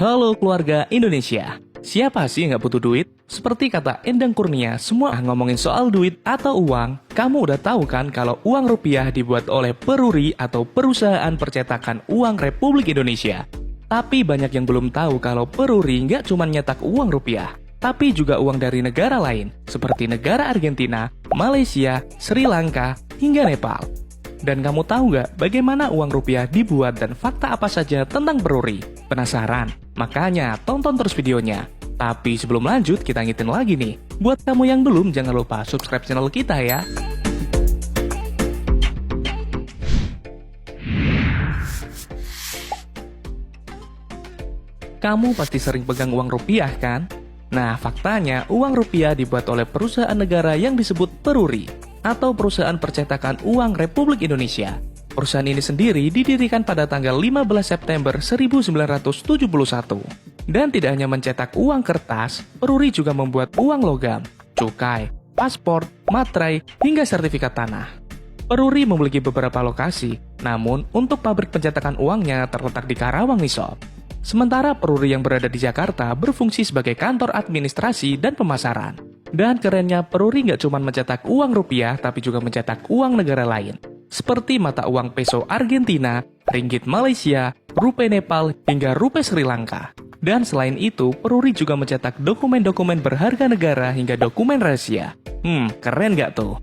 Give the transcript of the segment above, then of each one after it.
Halo keluarga Indonesia. Siapa sih yang nggak butuh duit? Seperti kata Endang Kurnia, semua ngomongin soal duit atau uang. Kamu udah tahu kan kalau uang rupiah dibuat oleh Peruri atau Perusahaan Percetakan Uang Republik Indonesia. Tapi banyak yang belum tahu kalau Peruri nggak cuma nyetak uang rupiah, tapi juga uang dari negara lain, seperti negara Argentina, Malaysia, Sri Lanka, hingga Nepal. Dan kamu tahu nggak bagaimana uang rupiah dibuat dan fakta apa saja tentang Peruri? Penasaran? Makanya tonton terus videonya. Tapi sebelum lanjut, kita ngitin lagi nih. Buat kamu yang belum, jangan lupa subscribe channel kita ya. Kamu pasti sering pegang uang rupiah kan? Nah, faktanya uang rupiah dibuat oleh perusahaan negara yang disebut Peruri atau Perusahaan Percetakan Uang Republik Indonesia. Perusahaan ini sendiri didirikan pada tanggal 15 September 1971. Dan tidak hanya mencetak uang kertas, Peruri juga membuat uang logam, cukai, paspor, materai, hingga sertifikat tanah. Peruri memiliki beberapa lokasi, namun untuk pabrik pencetakan uangnya terletak di Karawang nih sob. Sementara Peruri yang berada di Jakarta berfungsi sebagai kantor administrasi dan pemasaran. Dan kerennya Peruri nggak cuma mencetak uang rupiah, tapi juga mencetak uang negara lain. Seperti mata uang peso Argentina, ringgit Malaysia, rupiah Nepal, hingga rupiah Sri Lanka. Dan selain itu, Peruri juga mencetak dokumen-dokumen berharga negara hingga dokumen rahasia. Keren nggak tuh?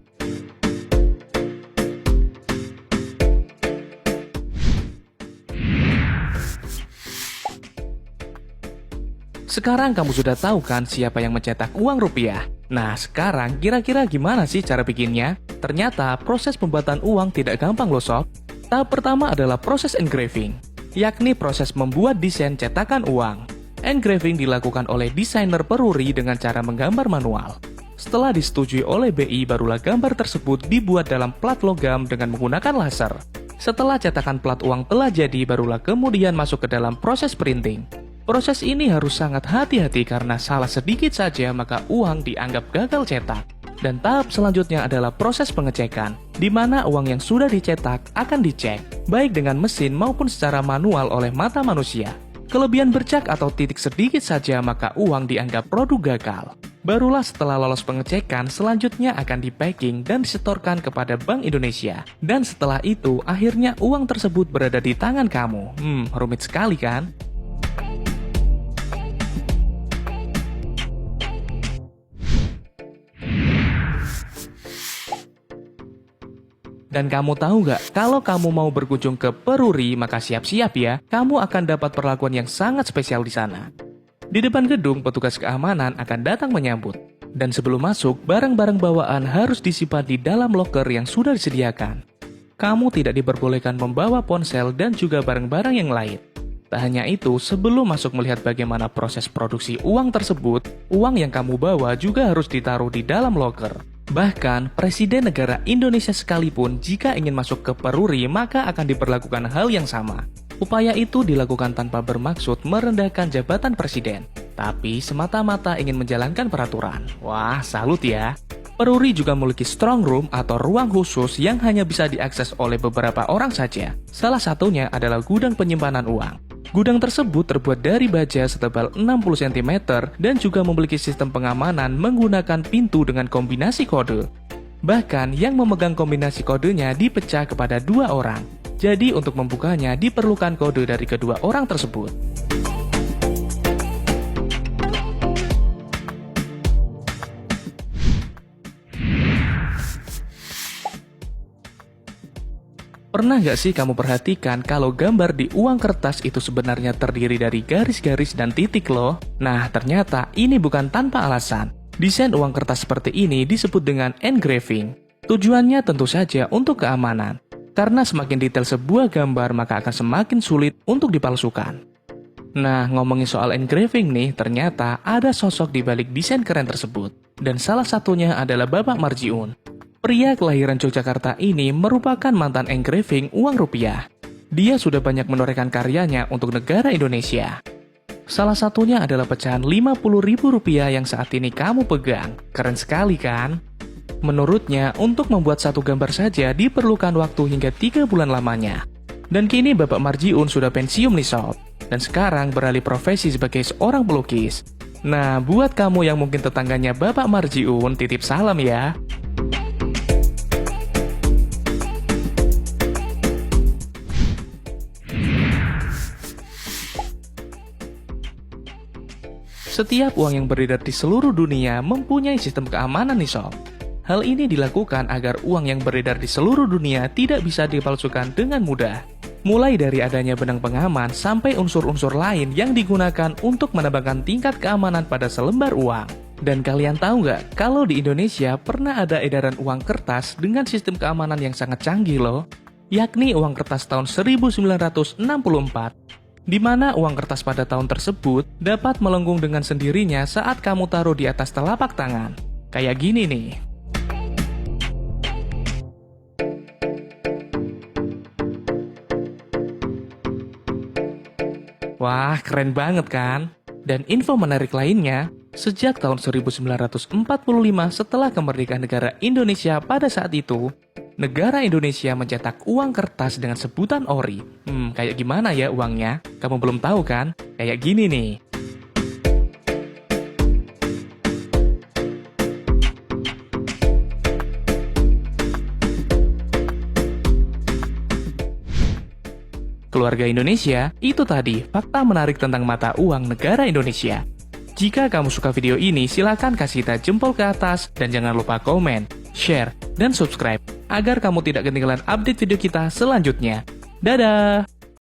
Sekarang kamu sudah tahu kan siapa yang mencetak uang rupiah? Nah, sekarang kira-kira gimana sih cara bikinnya? Ternyata proses pembuatan uang tidak gampang loh sob. Tahap pertama adalah proses engraving, yakni proses membuat desain cetakan uang. Engraving dilakukan oleh desainer Peruri dengan cara menggambar manual. Setelah disetujui oleh BI, barulah gambar tersebut dibuat dalam plat logam dengan menggunakan laser. Setelah cetakan plat uang telah jadi, barulah kemudian masuk ke dalam proses printing. Proses ini harus sangat hati-hati karena salah sedikit saja maka uang dianggap gagal cetak. Dan tahap selanjutnya adalah proses pengecekan, di mana uang yang sudah dicetak akan dicek, baik dengan mesin maupun secara manual oleh mata manusia. Kelebihan bercak atau titik sedikit saja maka uang dianggap produk gagal. Barulah setelah lolos pengecekan, selanjutnya akan di-packing dan disetorkan kepada Bank Indonesia. Dan setelah itu, akhirnya uang tersebut berada di tangan kamu. Rumit sekali kan? Dan kamu tahu nggak, kalau kamu mau berkunjung ke Peruri, maka siap-siap ya, kamu akan dapat perlakuan yang sangat spesial di sana. Di depan gedung, petugas keamanan akan datang menyambut. Dan sebelum masuk, barang-barang bawaan harus disimpan di dalam loker yang sudah disediakan. Kamu tidak diperbolehkan membawa ponsel dan juga barang-barang yang lain. Tak hanya itu, sebelum masuk melihat bagaimana proses produksi uang tersebut, uang yang kamu bawa juga harus ditaruh di dalam loker. Bahkan, Presiden negara Indonesia sekalipun jika ingin masuk ke Peruri maka akan diperlakukan hal yang sama. Upaya itu dilakukan tanpa bermaksud merendahkan jabatan Presiden, tapi semata-mata ingin menjalankan peraturan. Wah, salut ya! Peruri juga memiliki strong room atau ruang khusus yang hanya bisa diakses oleh beberapa orang saja. Salah satunya adalah gudang penyimpanan uang. Gudang tersebut terbuat dari baja setebal 60 cm dan juga memiliki sistem pengamanan menggunakan pintu dengan kombinasi kode. Bahkan yang memegang kombinasi kodenya dipecah kepada 2 orang. Jadi untuk membukanya diperlukan kode dari kedua orang tersebut. Pernah nggak sih kamu perhatikan kalau gambar di uang kertas itu sebenarnya terdiri dari garis-garis dan titik loh? Nah, ternyata ini bukan tanpa alasan. Desain uang kertas seperti ini disebut dengan engraving. Tujuannya tentu saja untuk keamanan. Karena semakin detail sebuah gambar, maka akan semakin sulit untuk dipalsukan. Nah, ngomongin soal engraving nih, ternyata ada sosok di balik desain keren tersebut. Dan salah satunya adalah Bapak Marjiun. Pria kelahiran Yogyakarta ini merupakan mantan engraving uang rupiah. Dia sudah banyak menorehkan karyanya untuk negara Indonesia. Salah satunya adalah pecahan Rp50.000 yang saat ini kamu pegang. Keren sekali kan? Menurutnya, untuk membuat satu gambar saja diperlukan waktu hingga 3 bulan lamanya. Dan kini Bapak Marjiun sudah pensiun nih sob. dan sekarang beralih profesi sebagai seorang pelukis. Nah, buat kamu yang mungkin tetangganya Bapak Marjiun, titip salam ya. Setiap uang yang beredar di seluruh dunia mempunyai sistem keamanan nih sob. Hal ini dilakukan agar uang yang beredar di seluruh dunia tidak bisa dipalsukan dengan mudah. Mulai dari adanya benang pengaman sampai unsur-unsur lain yang digunakan untuk menambahkan tingkat keamanan pada selembar uang. Dan kalian tahu nggak, kalau di Indonesia pernah ada edaran uang kertas dengan sistem keamanan yang sangat canggih loh, yakni uang kertas tahun 1964. Di mana uang kertas pada tahun tersebut dapat melengkung dengan sendirinya saat kamu taruh di atas telapak tangan. Kayak gini nih. Wah, keren banget kan? Dan info menarik lainnya, sejak tahun 1945 setelah kemerdekaan negara Indonesia pada saat itu, negara Indonesia mencetak uang kertas dengan sebutan ori. Kayak gimana ya uangnya? Kamu belum tahu kan? Kayak gini nih. Keluarga Indonesia, itu tadi fakta menarik tentang mata uang negara Indonesia. Jika kamu suka video ini, silakan kasih kita jempol ke atas dan jangan lupa komen, share, dan subscribe agar kamu tidak ketinggalan update video kita selanjutnya. Dadah!